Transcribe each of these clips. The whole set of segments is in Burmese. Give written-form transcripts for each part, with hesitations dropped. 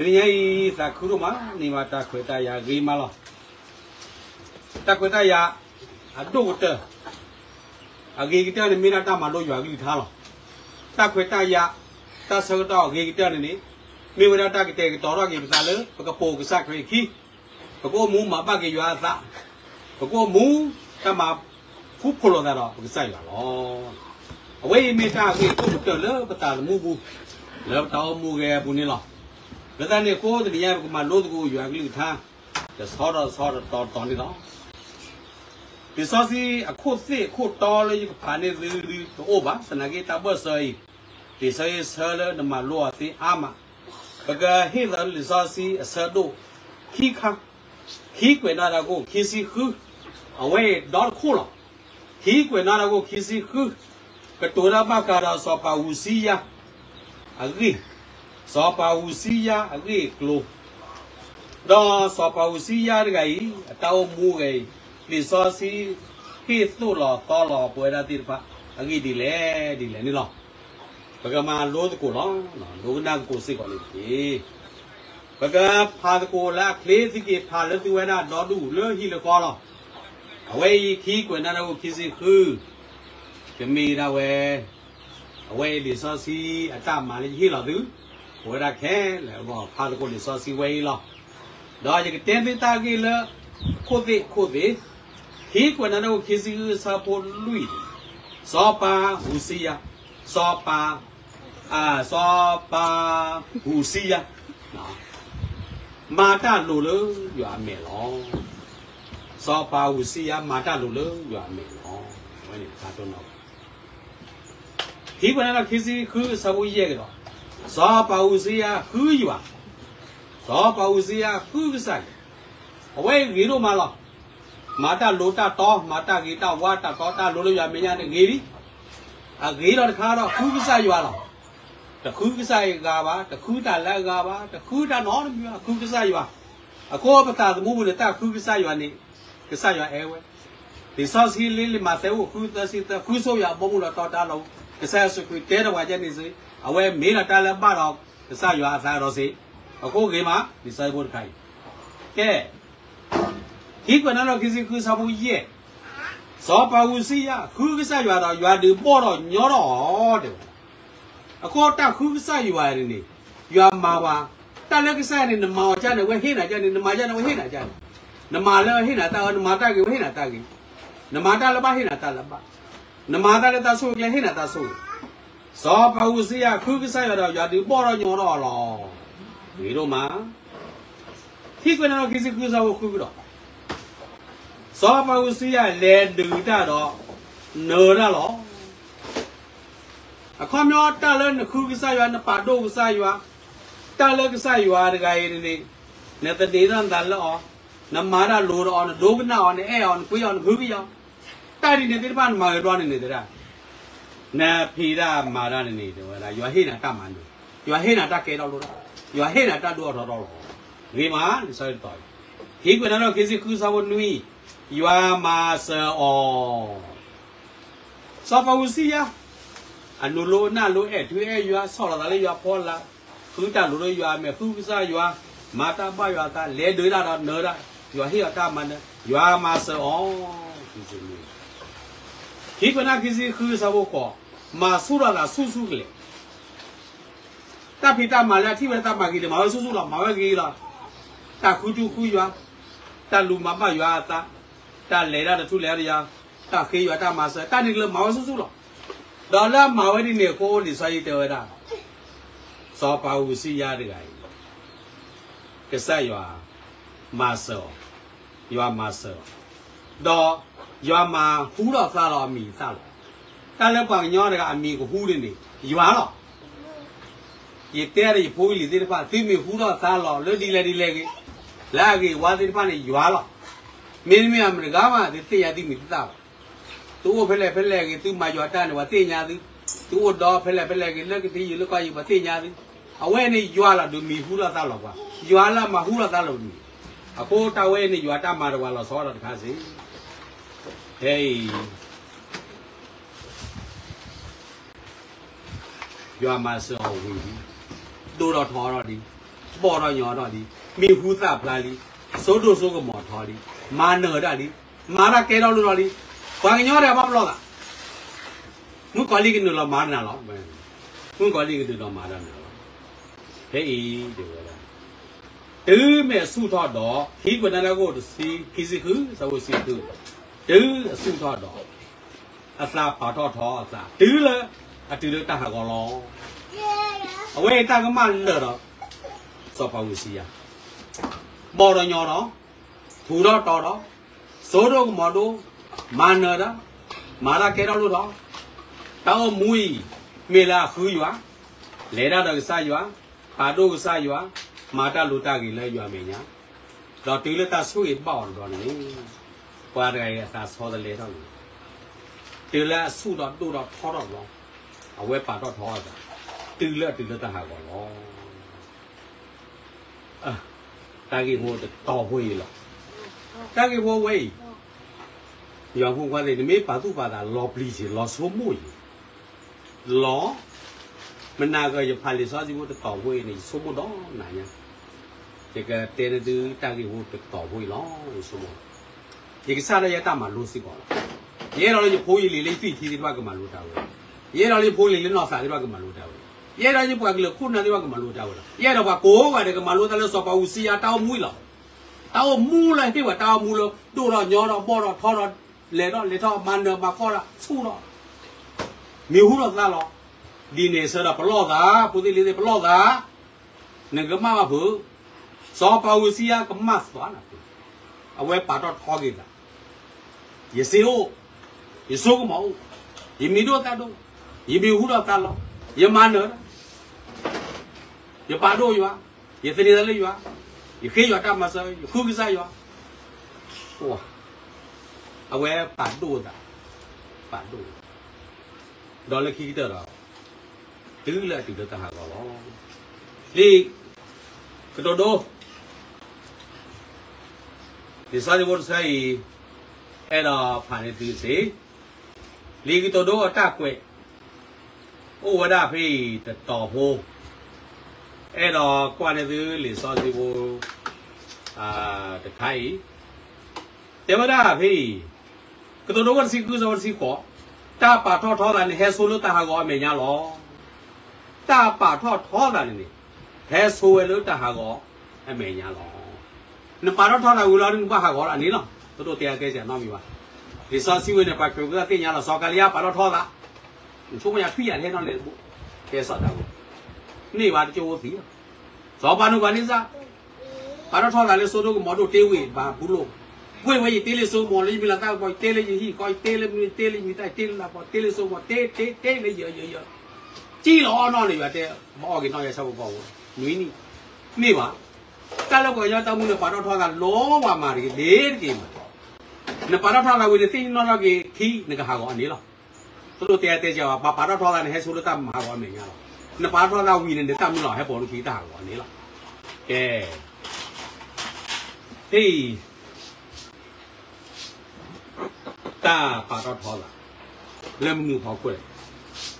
Tadinya sakuruma ni mata kweta ya gimalo. Tak kweta ya adota. Agi kita ni minata malo ya agi thalo. Tak kweta ya ta sauta agi kita ni mi minata kita toro agi besale pakapo kesak ki. Pakapo mu ma ba ke ya sa. Pakapo mu ta ma fu pholo da ro kesai la lo. Away meta agi tu to le betal mu bu. Le tao mu ge bu ni lo. But then they call the young man, no go, you are going to the sort of on it all. Because a court say, court tall, you can over, and I get a bus. They say, Sir, the Malo, the armor. But he the Lizasi, a Sado. He come, he could not go kissing who away, dot cooler. He could not go kissing who. But to the Baccara, Sopa, Usia. Agree. Sopa usia agi klo. Do sopa usia gai tao mu gai. Li so si hi su lo to lo pue da ti pa. Agi di le ni lo. Baga ma lo ko lo lo na ko si ko ni ti. Baga pha ko la kle si ki pha le tu wa na do du le hi le ko lo. Away ki ko na ro ki si khu. Ke mi da we. Away li so si ata ma le hi lo du. What I can, well, how to go to saucy way law. Dog, you can tell the target, could he could not kiss you support Louis. Sopa, Usia, Sopa, Usia. Mata Lulu, you are melon. Sopa, Usia, Mata Lulu, you are melon. When I don't know. He could not kiss you, who is a year. Sopa usia who you are. Sopa usia who say. Away, Giro Malo. Mata Lota to, Mata Gita, Wata, Tota, Lulu, Mian, and Giri. A Giro Kara, who say you are. The Kukusai Gava, the Kuta Lagava, the Kuta non, Kukusai you are. A corpata, the movement attack Kukusai you are, Kasaya Airway. The sauce he lily Mateo, who does it, the Kusoya, Bola Totalo, the Secretary, Wajanese. Away, me a talabaro, the Sayu Asarosi, a co gima, the Saibur Kai. Care. He could not kiss you some year. Sopa Usia, who say you are the board on your order. A quarter who say you are in it. You are Mawa. Talakasai in the Mawajana, where Hina, in the Majana, Hina, Jan. The Mala Hina, the Matagi, Hina Tagi. The Matalaba Hina Talaba. The Mata Tasu, Hina Tasu. Sopa usia kukusai ya di boro nyoro lo. Miro ma. Hiko na kisi kusa wo kukudo. Sopa usia le du da do. No da lo. Akomyo ta le na kukusai ya na pa do kusai ya. Ta le kusai ya de gai ni. Ne ta de dan da lo. Na ma da lo on do na on e on ku on hu bi yo. Ta di ne de ban ma ro ni de da. Na Pira Marani, you are here at Taman. You are here at Takeda. You are here at that door. Rima, decided toy. He could not kiss you Kusa. You are master or Sofa Usia. And Lulu, Nalu, you are solid, you are Paula. Kuta Lulu, you are Mefusa, you are Mata Bayata, Led out Nura. You are here at Taman. You are master or. He could not kiss you Kusa. Masura la Susule. Tapita Malati, Tamagi, the Masusula, Mavagila. Takutu Kuya, Talumaba Yata, Talera, the Tuleria, Takiyata Masa, Tanila Masusula. Dollar Mawadi Neko decided Sopa Usia the guy. Kesayua, Maso, you are Maso. Do, you are my Hula Sala me, Sala. Talabang Yora amigo Houdini, you are. Ye terry poorly, did not see me Huda Salo, Lady Leggy, Laggy, what did funny, you are. Maybe I'm Regama, they say I think it's out. Two Pele, two Majoratan, what they yadi, two dog Pele, look at you, look at you, what they yadi. Away you are to me Huda Salova. You are Mahula Salo me. A quarter away you are Tamarwala sort of cousin. Hey. You are myself, do not already. ပေါ်တော့ညောတော့ဒီမိဟူးသပလာလီစိုးတို့စိုးကမော်ထော်လီမာနော်တာလီမာရကဲတော့လို့တော့လီဘာညောတယ်ဘာမလို့လားမကောလီကနလောမာနာလောမကောလီကတူတော့မာနာလောဟေးဒီဝလာတူးမဲ့ဆုထော့တော့ခိကနနာကိုစီခိစီခုသဝစီတူတူးဆုထော့တော့အစာပါတော့ထောအစာတူးလေအတူတူတဟာကောလောအဝေးတကမလောတော့စောပါဝစီယာပေါ်တော့ညောတော့ထူတော့တော်တော့စိုးတော့မော်တော့မာနာတာမာလာကဲတော့လို့တော့တောင်းမူီမေလာခူးရွာလေရတော့စားရွာပါတော့စားရွာမာတာလူတာကြီးလဲရွာမင်းညာတော့တူလက်တာဆွေပေါ့တော့နေကွာရဲအသာဆောတယ်လေတော့တူလက်ဆုတော့တူတော့ထောတော့လောအဝဲပါတော့ထောတာတူလက်တာဟာကောလောတာကြီးဟိုတော်ဝေးလောတာကြီးဟိုဝေးရောဖုန်ကွာလေဒီမေးပါသူပါတာလောပလီစီလောဆိုမွေလောမနာကရဖာလီစောစီဘတ်တော်ဝေးနေဆိုမတော့နာညာဒီကတဲရတူတာကြီးဟိုတော်ဝေးလောဆိုမဒီကစားရရတာမလို့စီကောရဲတော်လေးဖိုးကြီးလေးလေးဖိထီဒီဘကမလို့တာဝေရဲတော်လေးဖိုးလေးလေးတော့စားဒီဘကမလို့တာဝေရဲတော်ကြီးပွားကလေးခုနာဒီဘကမလို့တာဝေရဲတော်ကကိုကတည်းကမလို့တယ်လို့ဆိုပါဦးစီယာတောင်းမွေးလောတောင်းမူးလိုက်ပြီကတောင်းမူးလို့တို့တော့ညောတော့ပေါ်တော့ထောတော့လေတော့လေတော့မန်တော့မခေါ်လာဆူတော့မြေဟုတော့သားတော့ဒီနေစတော့ဘလော့တာပူတိလေးဘလော့တာငကမမဘူးစောပါဝစီယာကမတ်သွားတာအဝဲပါတော့ထောကြီးတာရစီဟိုရဆိုးကမောရမီတော့တာတော့ရမီဟုတော့သားတော့ရမန်တော့ရပါတော့ရွာရသနေတယ်လေရွာရခေရွာတမဆာခုကစားရွာဟိုအဝဲပါတော့တာပါတော့ဒေါ်လာခီတော့တူးလာတူးတာဟာကောလေကတော့ဒီစားရဖို့ဆိုင်အဲ့တော့ဖာနေသူစီလေကတော့အတက်ကွဲ့ဩဝဒဖေးတော်ဖို့အဲ့တော့ကွာနေသူလေစားစီဖို့တခိုင်တေဝဒဖေးကတော့ဝစီကူဇောစီခေါ်တာပါထောထောတာနေဟဲဆိုလို့တာဟာကောအမေညာလောတာပါထောထောတာနေဟဲဆိုဝဲလို့တာဟာကောအမေညာလောနပါထောထောတာဝူလာနပါဟာကောအနီလောတို့တရားကဲကြနော်မိပါဒီစောစီဝဲနေပါကကတင်ညာလောစောကလေးပါထောထောတာချိုးမရထွေးရလဲတော့လေကဲစောတာကိုနေပါကြိုးစီဇောပါနုကနေစားပါထောထောတာလေဆိုတော့မော်တို့တေးဝေပါဘူးလို့ဝေဝေတေးလေးဆိုမော်လေးမလာတော့တေးလေးဟီကိုတေးလေးမိတိုင်တေးလာပေါ်တေးလေးဆိုမော်တေးလေးရကြည့်လောတော့လေရတဲ့မော်ကတော့ရဆောက်ပေါ့နွေးနေပါတက်လောက်ကိုရတောင်းမှုနဲ့ပါတော့ထွားကလောပါမာလေးလေးတည်းမှာနပါတော့ထွားကဝေးသိနော်တော့ကြီးခီးငကဟာကောအနေလောသူတို့တဲတဲကြပါပါတော့ထွားကလည်းဟဲဆိုလို့တတ်မှာကောအမေညာလောနပါတော့ထွားကဝီနေတဲ့တတ်မှုတော့ဟဲပေါ်လို့ခီးတာကောအနေလောကဲဟေးတာပါတော့ထောလာလက်မနူဖောက်ခွဲ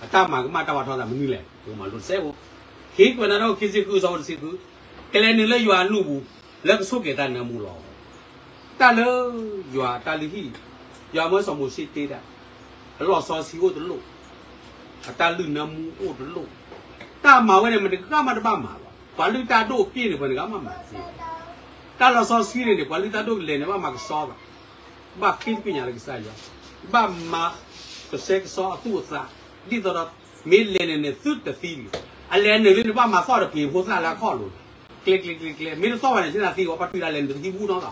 အတမှာကမတဝထောလာမနူးလေဒီမှာလို့ဆဲဖို့ခေကွနာတော့ခစ်စစ်ကူစောစစ်ကူကလေးနေလဲရွာနုဘူးလက်ဆုပ်ကေတာနမူလောတလဲရွာတလီဟီရွာမဆောမရှိတေးတာအလောဆောစီကိုတလို့အတလူနမူအိုတလို့တာမှာဝဲနေမတကမတပမှာဘာလူတာတို့ပြည့်နေဘယ်ကမှမစီတာလောဆောစီနေဘာလူတာတို့လဲနေမှာမဆောပါဘာခိပညာလည်းစားရဘာမာကစက်ဆောအတူစားဒီတော့မေလနေနေသုတဖီအလဲနေလို့ဘာမှာဆောရပြေဖို့စားလာခေါ်လို့ကလစ်မင်းဆောရတယ်စဉ်းစားစီကိုပတ်ပြလာလဲဒီဘူးတော့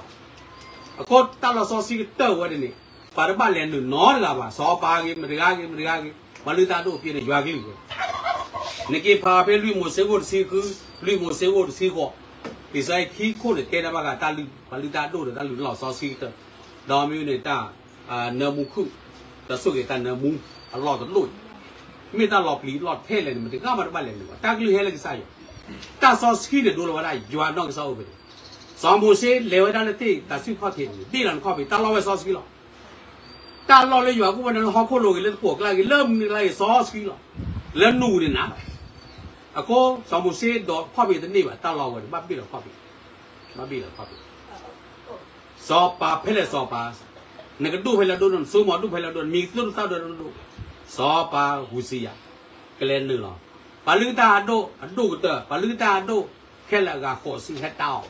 အခုတာလောဆောစီတော့ဝဲနေပါရပါလဲနော်လာပါဆောပါကြီးမရကားကြီးဘာလို့တာတို့ပြနေရွာကြီးကိုနေကေဖာပဲလူမိုစေဖို့စီခုလူမိုစေဖို့စီကိုဒီဆိုင်ခီခိုတဲ့တဲ့ဘာကတာလူဘာလို့တာတို့တာလူလောဆောစီတော့တော်မျိုးနေတာနမုခုတဆုကေတနမုအလောတလို့မိတာလောပလီလောထဲလေမတကမတပတ်လေတာကလူဟဲလေဆိုင်တာဆောစကီတဲ့ဒိုလောလာဂျွာတော့ဆောပဲဇောင်ဘူစေလေဝဒါလက်တိတဆုခော့တယ်တိလန်ခော့ပြီတာလောဝဲဆောစကီလောတာလောလေရွာကူဝနဟောခိုလိုလေပိုကလာလေlâmနေလိုက်ဆောစကီလောလဲနူနေနာ a call, some say, dog, copy the neighbor, Talawa, but be a copy. So, pa, pellets or pass. Nega do Peladon, so more do Peladon, me, little southern do. So, pa, Husia, Glenula. Paluta do, a do, Paluta do, Kelaga horse in head down.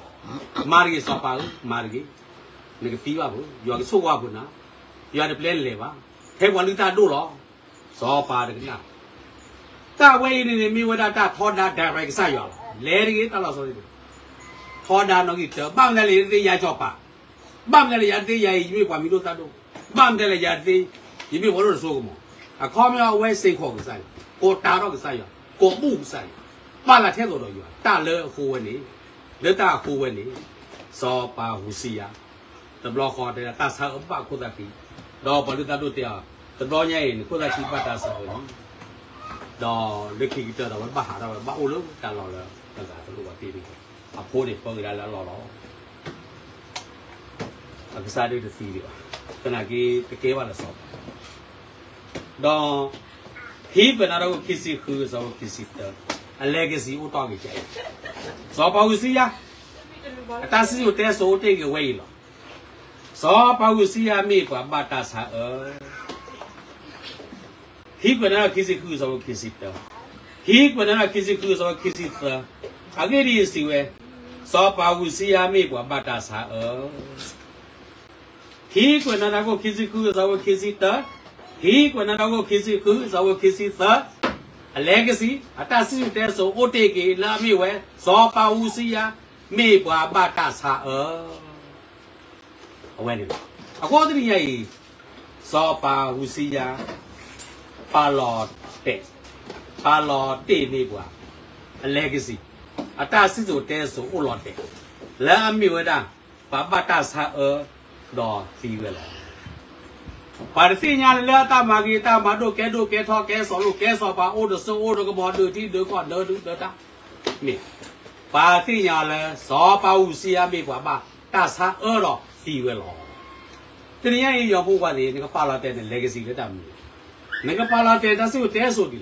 Margie Sopa, Margie. Nega fever, you are so wabuna. You are the plain lever. Have one little do law. So, pa, the gnat. That way in the mirror that thought that direct sail. Letting it a lot of it. Thought that no it, Bamdali, the Yajopa. Bamdali, you want me to do. Bamdali, you be one of so more. A common away say home side. Go down of the side. Go move side. Bala tell you. Tala who any. The dark who any. So, pa who see ya. The block order, that's how about could that be. Dog, but little do there. The Donya in could that be but that's how. Đó lịch khi chờ đó bà hạ đó bà ô lúc ta lò là ta giả ta lùa tiền đi à phố để có người ta lò đó à cái sao đây được gì được cái này cái kế hoạch là sao đó khi bên nào đâu khi gì khứ sao khi gì đó anh legacy ô tô cái chạy sao bao nhiêu gì à ta sử dụng số tiền cái vậy rồi sao bao nhiêu gì à mấy quả bà ta sao ở khi bên nào khi gì khứ sao khi gì đó khi bên nào khi gì khứ sao khi gì đó à cái gì xí vậy sao bao nhiêu gì à mấy quả bà ta sao ở khi bên nào có khi gì khứ sao khi gì đó khi bên nào có khi gì khứ sao khi gì đó legacy ta sử dụng số ô tô cái là mấy vậy sao bao nhiêu gì à mấy quả bà ta sao ở vậy này à có cái gì sao bao nhiêu gì à pa lò tệ này quá legacy ta sử dụng tên số ô lò tệ là mi vậy đó bà ta sa ở đó thì vậy là bà thì nhà là ta mà đồ cái thọ cái sọ bà ô đồ cái bỏ đồ thì đồ còn đồ ta mi bà thì nhà là sọ bà usia mi quá bà ta sa ở đó thì vậy là thế này yêu phụ quan thì cái pa lò tệ này legacy cái ta nega pala te ta su te so di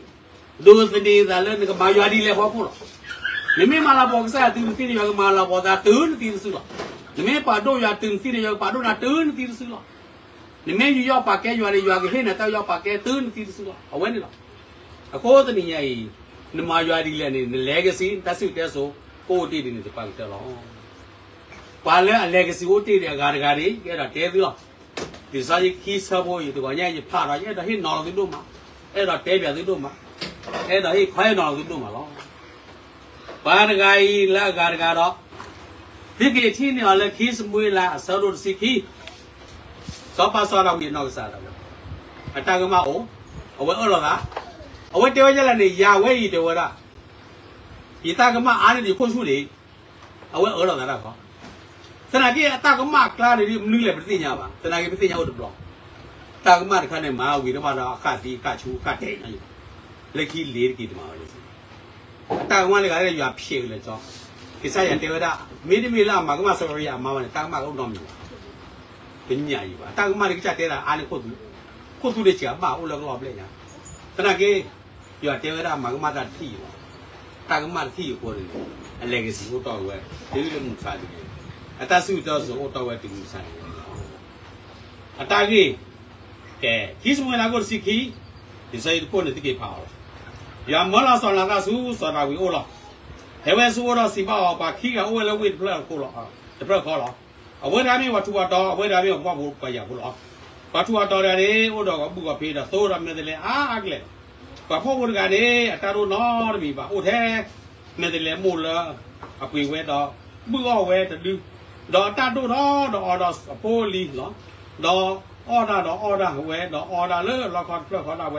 do ni da le nega ma ya di le bo ko lo ni me mala bo sa tin ti ni mala bo da tun ti su lo ni me pa do ya tin ti ni pa do na tun ti su lo ni me yu yo pa ke yo le yo ke he na ta yo pa ke tun ti su lo a we ni lo a ko ta ni nyai ni ma ya di le ni legacy ta su te so ko ti ni pa te lo pa le legacy ko ti de ga ri ke da te ti lo thì sao khi sơ bộ thì gọi nhảy phá ra cái đó hết nọ cái đúng mà cái đó té bẹt cái đúng mà cái đó hết khoai nọ cái đúng mà lo ba cái là gà đó thì cái chi này là khi sơ mui là sơ đồ sĩ khi sơ pa sơ đâu đi nọ cái sao đâu à ta cái mà ổ vậy ở đâu đó ở vậy tiêu cái là này già vậy gì tiêu đó thì ta cái mà ăn thì không suy đi ở vậy ở đâu đó có thế này cái ta có mặc ra để nâng lên cái gì nhá bà thế này cái gì nhá được rồi ta có mặc cái này mà vì nó mà nó khát đi khát chú khát đấy này lấy khi lấy cái mà ta có mặc cái này là phêเลยcho cái sai hiện tại đó mấy là mà có mặc sao vậy mà ta có mặc ông nôm cái nhà gì bà ta có mặc cái trái đấy là ăn cái cốt để chữa bà u lơ lọp lên nhá thế này cái hiện tại đó mà có mặc cái thi ta có mặc thi của này lấy cái gì cũng to vậy thế là một sai ta sử dụng số ô tô về tìm sai ta cái khi chúng ta có sĩ khí thì sẽ có được cái phao giờ mới là soạn là ta soạn là vì ô lọ thế vậy số đó sĩ bảo bà khi cái ô là vì phải là cô lọ để phải khó lọ ở bên đó mi vật thua đó ở bên đó mi có bộ bây giờ cô lọ vật thua đó đấy ô đó có bộ cái đó tôi làm nên là cái vàพ่อคนกันเนี่ยตาดูน้อมีบ่าโอ้แท้เนี่ยแต่ละมูลละอ่ะปีเวดอมืออ้อเวแต่ดื้อดอตาดูน้อดอโปลีเหรอดออ้อดาเวดอดาเลอละครเพื่อขอดาเว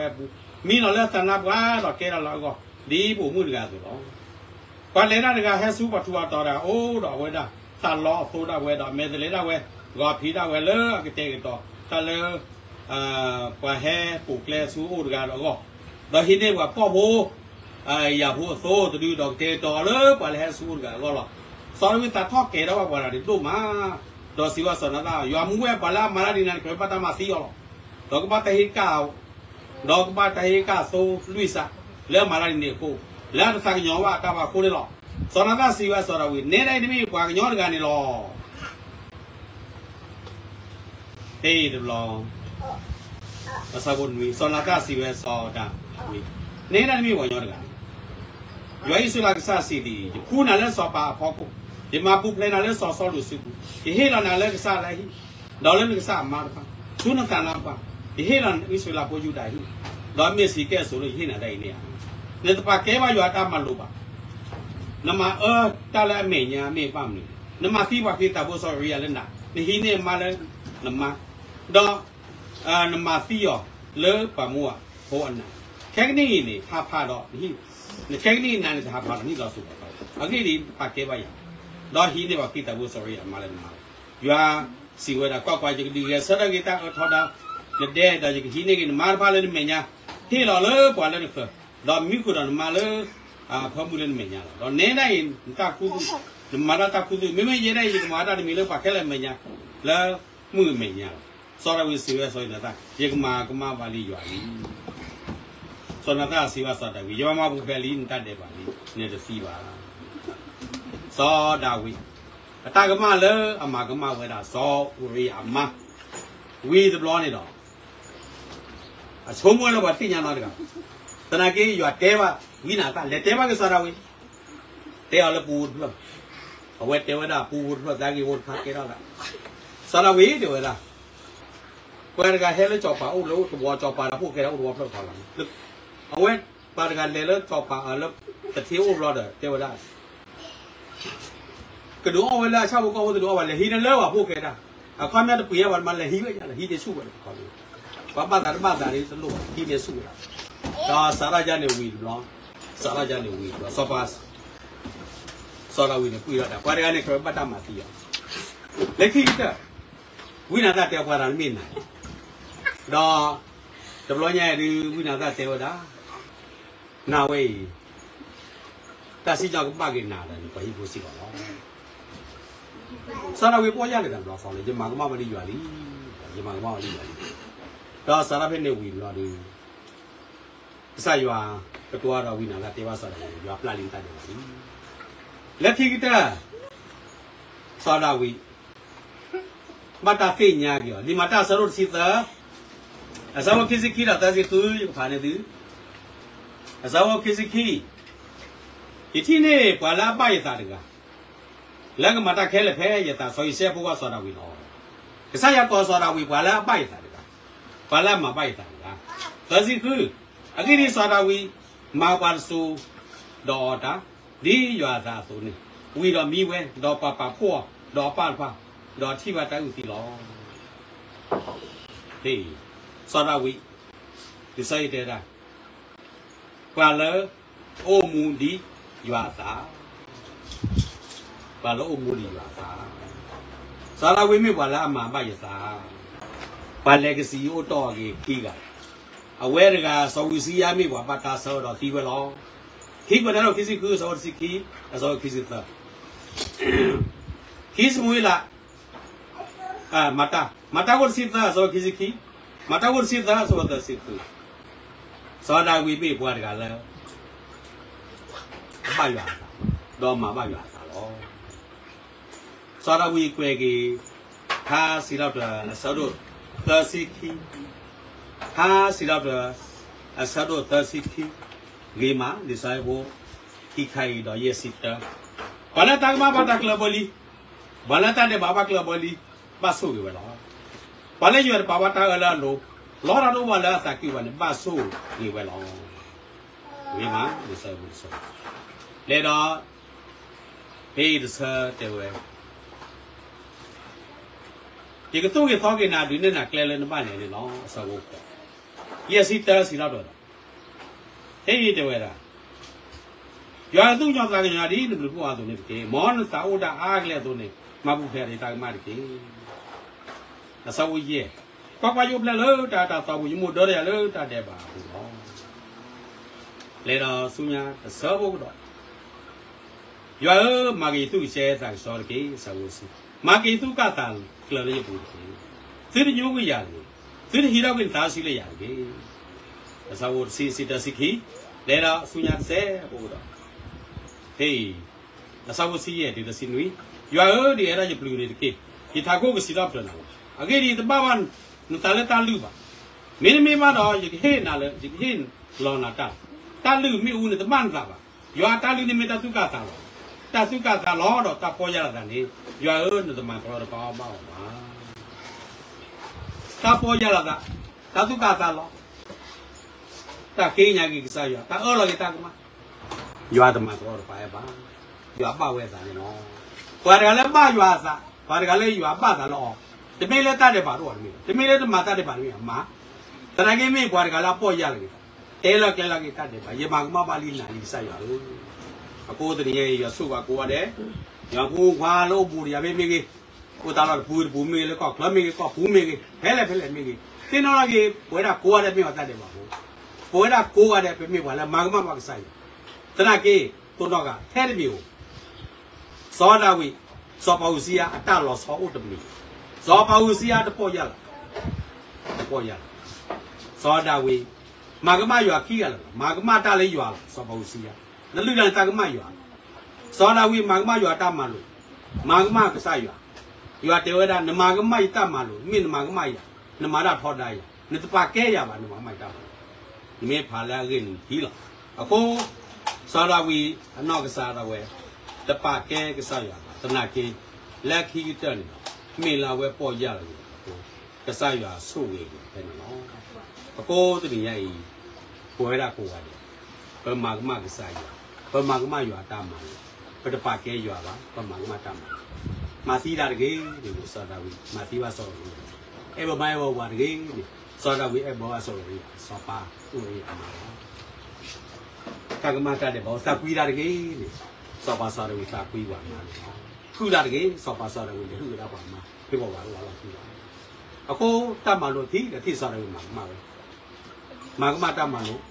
มีเนาะแล้วสนับว่าดอเกละละก็ดีปู่มือกันสิเนาะกว่าเลนะก็ให้สู้ปัทัวต่อดาโอ้ดอเวดาตาล้อโซดาเวดอเมแต่เลดาเวก็ผีดาเวเลอก็เตกันต่อตาเลอกว่าให้ปู่แลสู้โอดกันแล้วก็đó hiện nay là có bố nhà bố số từ đi đọc tiền đó lớn và lại xuống cả gọi là sau đó ta thoát kẻ đó gọi là đến đâu mà đó xíu sau đó là do mua bà la mà đi nên cái bắt ta mà xíu đó có bắt ta hết cả đó có bắt ta hết cả số Luisa lấy mà đi nè cô လာတသကညောဝတာပါခိုးလေလောစောနာသာစီဝါစောရဝီနေတိုင်းတမီကွာညောတကနေလောဟေးတလောအစကုန်ဝီစောနာသာစီဝါစောတာဝီနေတိုင်းတမီကွာညောတကနေရွာဤဆိုလာကစားစီဒီခုနာလဲစောပါဖောက်ကိုဒီမှာပူပလဲနာလဲစောစောလို့စုဒီဟေလာနာလဲကစားလိုက်ဒေါ်လဲကစားမှာပါသူနကန်လာပါဒီဟေလာဤဆိုလာပိုယူတိုင်းဒေါ်မက်ဆီကဲဆိုလို့ဟေနာတိုင်းနေရနေတပါကဲပါရွာတာမလို့ပါနမတာလဲအမေညာအမေပါမလို့နမစီပါဖေးတာဘောစောရီရလဲနာဒီဟိနေမလဲနမဒေါ်နမစီယောလဲပါမူဟောအနာခဲကနေနေဖာဖာတော့ဒီနေခဲကနေနာနေဖာဖာတော့นี่တော့ဆိုပါအခုဒီပါကဲပါရတော့ဟိနေပါဖေးတာဘောစောရီအမလဲနာရွာစီဝဲတာကွာကွာကြီးဒီရဆရဂီတာထော်တာတဲ့တာကြီးဟိနေကမာဖာလဲမညာဟေလောလဲပွာလဲဖတော့မိခုတော့မလဲဖမှုလဲမညာတော့နေတိုင်းတာခုမာရတာခုမမေရတဲ့ဒီမာတာဒီမီလဲပါခဲလဲမညာလဲမှုမညာစောရဝီစီဝဲဆိုနေတာရေကမာကမပါလီရွာလီစောနာတာစီဝါစောတာဝီယောမဘူဖဲလီတတ်တယ်ပါလီနေတစီပါစောဒါဝီအတာကမလဲအမကမဝဲတာစောဥရိအမဝီတဘလောနေတော့အဆုံးမွဲတော့ပါသိညာတော့တကတနာကေရွာတဲပါဝိနာကလက်တဲပါကစားရဝေးတဲအလပူလို့အဝဲတဲဝဒါပူလို့ဒါကြီးဝတ်ခါကေတော့လားစားရဝေးတဲဝဒါကွယ်ကဟဲလဲကြောက်ပါဦးလို့ဘောကြောက်ပါလားဖို့ကေတော့ဘောဖလောက်ထားလားအဝဲပါကလည်းလဲကြောက်ပါအလတတိဦးလို့တဲဝဒါကတော့အဝဲလာချဖို့ကောလို့တော့လေဟိနေလဲပါဖို့ကေတာအခါမြတ်ပြေရပါမလဲဟိပဲရဟိတစုပဲခေါ်လို့ဘာပါတာလေးစလို့ဟိနေစုလားဒါစာရကြနေဝီလောစာရကြနေဝီလောစောပါစောရဝီနေပြရတာဘာတွေကနေခရပတ်တာမှသိရလက်ခိတဝိနာတာတေကွာရမင်းတော့တဘလောညာဒီဝိနာတာတေဝတာနာဝေးတစီကြောင့်ပတ်ကိနာတယ်ဘာဟိဖို့စီပါလောစာရဝီပေါ်ရတယ်တယ်လောဆောင်းလေဒီမှာကမမလီရွာလီဒီမှာကမမလီရွာလီတော့စာရဖက်နေဝီလောဒီစရွာကတော့ဝိနာကတေဝဆော်တယ်ရွာပလလင်းတတ်တယ်လက်ခိကတဆောဒဝီမတာဖေညာပြောဒီမတာဆရုပ်စီတာအဇဝခိစခိလာတစီသူဖာနေသူအဇဝခိစခိဒီတိနေဘာလာပိုက်တာတကလက်ကမတာခဲလက်ဖဲရတာဆိုရစေဘုရားဆောဒဝီတော့ကစားရကောဆောဒဝီဘာလာပိုက်တာတကဘာလာမပိုက်တာတကသစီခုအခုဒီစာတာဝီမာပါဆူဒေါ်တာဒီရွာသားဆိုနေဝီတော့မီဝဲဒေါ်ပါပါဖို့ဒေါ်ပါပါဒေါ်ထိပါတိုင်ဦးစီလောဟေးစာတာဝီဒီစိုက်တဲ့တာပါလေအိုမူဒီရွာသားပါလေအိုမူဒီရွာသားစာတာဝီမြေပါလားအမှားပါရစားပါလေကစီအိုတော်ကြီးကအဝဲတကစောဝီစီရမိကွာပတ်တာဆောတော့ဒီဝဲလောခိကကတော့ခိစီကူစောစီခီအစောခိစီသာခိစမွေလာမတာကိုစီသာစောခိစီခီမတာကိုစီသာစောတစီကူစောဒါဝီပြေပွားတကလည်းပါရွာတော့မှာပါရွာသာလောစောဒါဝီကွယ်ကြီးဟာစီတော့စောတော့တစီခီဟာစီလာတော့အစတော့တစီခီဂေမာဒီဆိုင်ဘောခိခိုင်တော့ယက်စစ်တာဘာလာတကမဘာတကလဘလီဘာလာတဲ့ဘာဘကလဘလီပါဆိုရပါလားဘာလဲရဘာဘတာလာလို့လောရတော့ဘာလာစကီဝနဲ့ပါဆိုနေပဲလားဂေမာဒီဆိုင်ဘောဆိုလေတော့ဟေးဒီစားတဲ့ဝဲဒီကတော့ရတော့ကနာဒီနဲ့နာကလဲလဲနမနေနေနော်အစဘောyes it does he not hey de vera yo tu jo ta nya di lu ko a tu ne ke mon sa o da a gle tu ne ma bu phe de ta ma de ke na sa wo ye kwa yo bla lo ta sa wo yo mo do de lo ta de ba bu lo le do su nya sa bo do yo ma gi tu she sa so de ke sa wo si ma gi tu ka ta kle le bu de ti de nyu wi ya leသူဟီရောကင်သားစီလေရတယ်အစာဝစီစီတစီခီ လဲတော့ဆူညာဆဲပို့တော့ဟေးအစားဝစီရဲ့ဒီသစင်ဝီရွာဒီအဲ့ဒါကြပလူနေတကေဒီထားကိုကစီတော့ပြန်လာအကေဒီတပမန်နတလက်တလူပါမင်းမင်းမတော့ဒီဟေးနာလေဒီဟေးလောနာတာလူမိဦးနေတမန်ကပါရွာတာလူနေမတစုကသာတစုကသာလောတော့တပေါ်ရတာနေရွာနေတမန်တော့ပါပါပါတပေါ်ရတာတစုကသာလောတာခေညာကြီးကစားရွာတာအော်လောကတာကမရွာတမန်တော့ပါပါရွာပဝဲစားနေနော်ဘာတကလည်းပရွာစားဘာတကလည်းရွာပစားလောတမင်းလည်းတတ်တယ်ပါတော့တမင်းလည်းတမတတ်တယ်ပါလို့အမတရကင်းမေးဘာတကလားပေါ့ရလေတဲလောကဲလောကတတ်တယ်ပါရေမာကမပါလိနာလိစားရွာလို့အကိုတည်းရဲ့ဆုကကိုရတယ်ရွာကိုခွာလို့ပူရမေးမေးကြီးကိုတာတော့ပူမေးလည်းကောက်လမေးကောက်ဘူးမေးကြီးဖဲလဲမေးကြီးတင်းတော့ကြီးဘွဲတာကိုရတဲ့မြောက်တတ်တယ်ပါဘို့ဘွဲတာကိုရတဲ့ပြမေးပါလားမာကမကစားရတရကင်းတို့တော့ကထဲတယ်မျိုးဇောဒဝိဇောပဝစီယာအတလောဇောဥတ္တမီဇောပဝစီယာတပေါ်ရလားတပေါ်ရဇောဒဝိမာကမရွာခီးရလားမာကမတလေးရွာလားဇောပဝစီယာနလူလန်တကမရွာဇောဒဝိမာကမရွာတမလို့မာကမကစားရွာတေဝဒနမာကမိတမလို့မိနမာကမရနမာရထောတာရနတပကဲရပါနမာမိုက်တာဒီမေဖာလာကင်းဒီလားအခုဇောဒဝိအနောက်ကစားတော့ဝဲတပကဲကစားရတနာကေလက်ခီတန်မေလာဝဲပေါ်ရတယ်ကစားရဆုပ်နေတယ်နော်အကိုတည်းရဲ့ပွဲရကိုရတယ်ဘယ်မှာကမကစားရဘယ်မှာကမရွာတာမှာဘယ်တပကဲရွာပါဘယ်မှာကမတာမှာမာစီတာတကေဒီလိုစောတာဝီမာစီပါစောလို့အဲ့ဘမိုင်းဘောဝါတကေစောတာဝီအဲ့ဘောအစောလို့စောပါဥရိအမှာကကမတာတဲ့ဘောစကွီတာတကေစောပါစောရဝီစာကွီးပါမှာထူတာတကေစောပါစောရဝီထူတာပါမှာပြပေါ်ပါလို့လာထူတာအခုတတ်မှလို့ဒီတိစောရဝီမှာမှာပဲမာကမတတ်မှလို့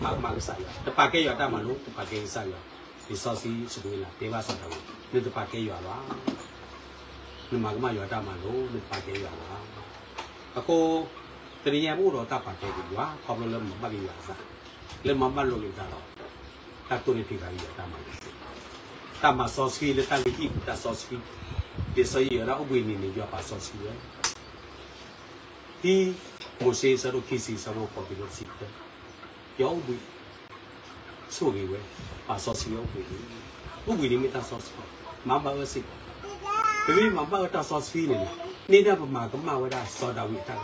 မာကမကစားရတပကဲရတတ်မှလို့တပကဲစားရဒီစောစီစကွေးလာဒေဝစောတာဝီဒီတပကဲရပါဒီမာကမရတတ်မှလို့ဒီပကဲရပါအခုတရရဖို့တော့တပကဲဒီကွာခေါပလို့မပတ်ရစားလေမမတ်လို့ရတာတော့တတ်တူနေဖြစ်ကြရတာမှာတမဆောစီလေတလီကိတဆောစီဒီစရရအဝိနေနေရပါဆောစီရဒီမိုစေစရိုခိစီစရိုပေါ်ပြီးလို့စီတယ်ယောဝိဆိုကြီးဝဲပါဆောစီယောဝိဥဝိနေမတဆောစီမမဝစီဘယ်မှာမမတဆောစီနေနေတာပမာကမဝဒစောဒဝိတာ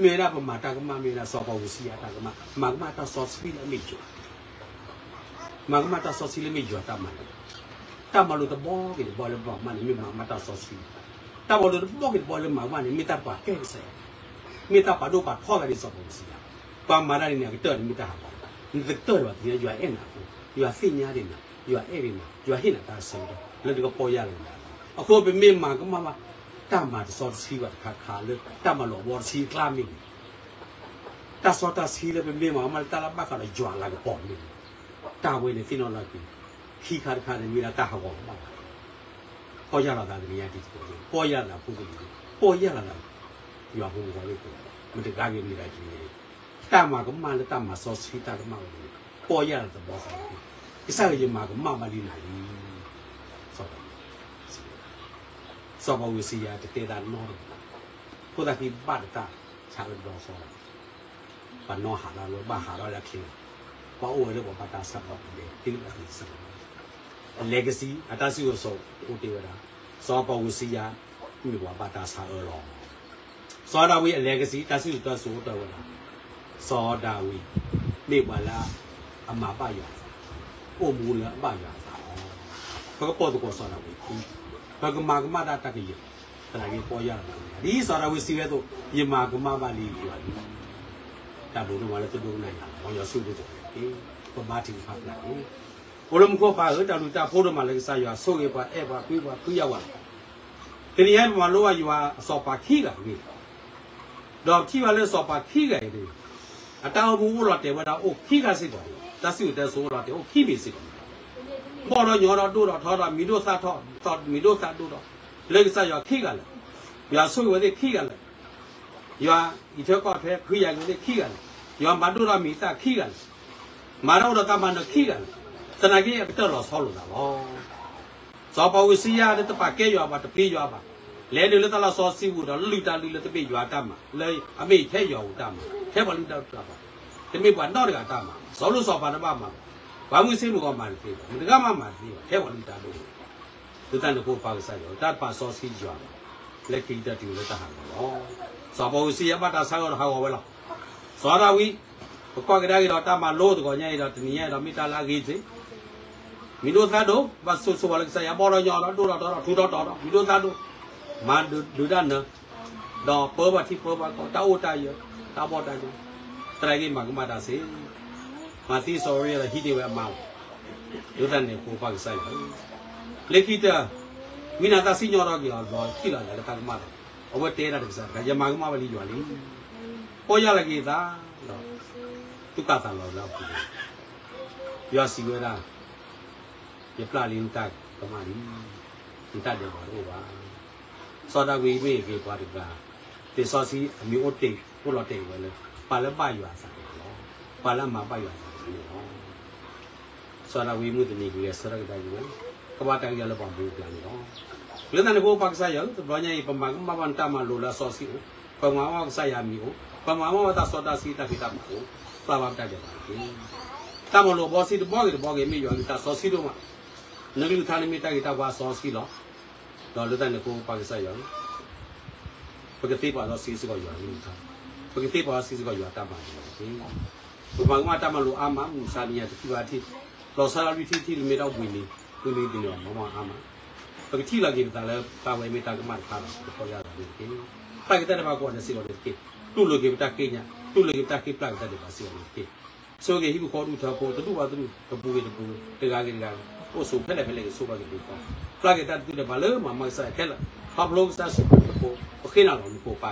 မေရပမာတကမမေရစောပဝစီယာတကမမမတဆောစီလေမိကျွမမတဆောစီလေမိကျွတာမတမလို့တဘောကဒီဘောလဘောမနီမမတဆောစီတဘောလို့ဘောကဒီဘောလမမနီမိတပါကဲဆဲမိတပါတော့ပါခေါ်လာဒီစောပဝစီယာပါမာရနေကတော်မိတဟာဒီတော်တော့ဒီရွာအဲ့နာရွာစိညာတယ်နာရွာအဲ့ဒီနာရွာဟိနာတာဆဲတော့လည်းဒီကပေါ်ရတယ်အခုပဲမိမကမမတမတ်စောစီကခါလေတမလို့ဘောစီကလာမီတဆောတစီလည်းပဲမိမမတလာဘကလည်းကြွာလာကပေါ်နေတာဝဲနေသိနော်လာပြီခိခါခါနေမိလာတဟောပေါ်ရလာတာတည်းရဒီပေါ်ရလာပုဂ္ဂိုလ်ပေါ်ရလာတာရွာဘုံကလေးကိုမတကားကြီးနေတာကြီးတမကမလည်းတမစောစီတကမပေါ်ရတဲ့ဘောကိစ္စရမှာကမမလေးနာလေးစောပဝစီယာတတေတာနောကိုတာကိဘတ်တာချာလဘောဆောပနောဟာလာလောဘာဟာလာခိဘောအိုလေဘောပတာဆပ်တော့တယ်ဒီလိုပဲဆက် legacy အတဆီကိုဆိုဦးတေဝတာစောပဝစီယာဒီဘောပတာဆာလောစောဒဝီ legacy တဆီတော့ဆိုတော့ဝတာစောဒဝီနေပါလားအမပါရအိုမူလအပရဘာကပေါ်တော့စောဒဝီဘဂမာကမတာတကကြီးတကကြီးပေါ်ရတယ်ဒီစောရဝစီရဲတော့ယမာကမပါလီပြောတယ်တဘူတော့လည်းတူနိုင်တာဘောရဆုလို့တယ်ပမာတိဖတ်လာဘုလမကောပါတော့တူတာဖိုးတော့မှလည်းစာရွာဆိုရပါအဲ့ပါပြီးပါပြီးရောက်လာတနည်းအားမှာလောကရွာအစောပါခိကလေတော့ခိပါလဲစောပါခိကလေအတောင်ဘူးလို့တယ်ဝတာအိုခိကစစ်တော်တဆီတဲ့ဆိုတော့တယ်အိုခိပြီစစ်တော်ပေါ်တော့ညောတော့တို့တော့ထောတော့မီတို့စားထောတော့မီတို့စားတို့တော့လေကစားရခိကလည်းရွာဆွေဝတဲ့ခိကလည်းရွာဤထောကဖဲခိရကလေးခိကလည်းရွာမတို့တော့မီစားခိကလည်း马上我他妈的去了，在那个得了操了咯。早把我西亚的都把改药吧，都配药吧。来了到了烧师傅的，绿的都被药打嘛，来还没开药打嘛，开不绿的打嘛，都没管到的打嘛，烧了烧把的把嘛，管我谁路个蛮飞的，我这个蛮飞的，开不绿的都，都在那个把个啥药，但把烧师药，来给的丢了打下哦，早把我西亚把他烧了还好了，烧到位，我挂给他一道打嘛，路的个人一道，你一道没打那个子。มีโดซาโดบาสุสุบาลกษายาบอลยอลโดดอทูดอมีโดซาโดมาดูด้านเนดอเปอบาที่เปอบาก็ตาโอตายตาบอตายตรายกิมาก็มาตาสิมาที่ซอรีละฮิดีเวมาดูด้านเนี่ยโคปากษายเลกิตามีนาตาสิญอรอกิอลอที่ละละตามาเอาไว้เตะระดับซะยามาก็มาบลิจวาลีปอยาละกิตาตุกะตาลอละยาสิเวราये प्लानिंग तक कमानी इंता दे बारो बा सौदा वे वे के बारे बा ते सौसी अमी ओटे को लौटे वाले पाला बायुआ सा पाला मा बायुआ सा सौदा वे मुदनी के सरक दाई कबाटा के ले बाबू प्लान रो लेना को पाकसा य तो बन्या ये पमा मा बनता मा लोला सौसी पमा मा सा या मी को पमा मा ता सौदा सी ता के ता को पावा ता दे बा ता म लो बॉसी तो बॉगे मी यो ता सौसी तो मा नगली थाने में ताकि तावा सॉस की लो लेता ने को पाकिस्तान यार पकड़ते पास सीस को यार नहीं था पकड़ते पास सीस को यार तामा तो बागमा तामा लो आमा मुसालिया तो बात थी लो सारा भी थी मेरा विनी दिन मामा आमा पकड़ती लगी ताले तावे में ताकि मार खा तो यार नहीं पाकिस्तान में बागवा ने सीलो देखे तू लोग के ताकि न्या तू लोग के ताकि पाकिस्तान में बासी देखे सो के ही को उठा को तो बात तो पूरे ते गागेโอ้สูงแค่ไหนเป็นเลยสู้ไปกันดีกว่าปลาเกตัดตัวเดียวมาเลยมาใส่แค่ละพับลงซะสุดโอเคนะเราไม่โกงไป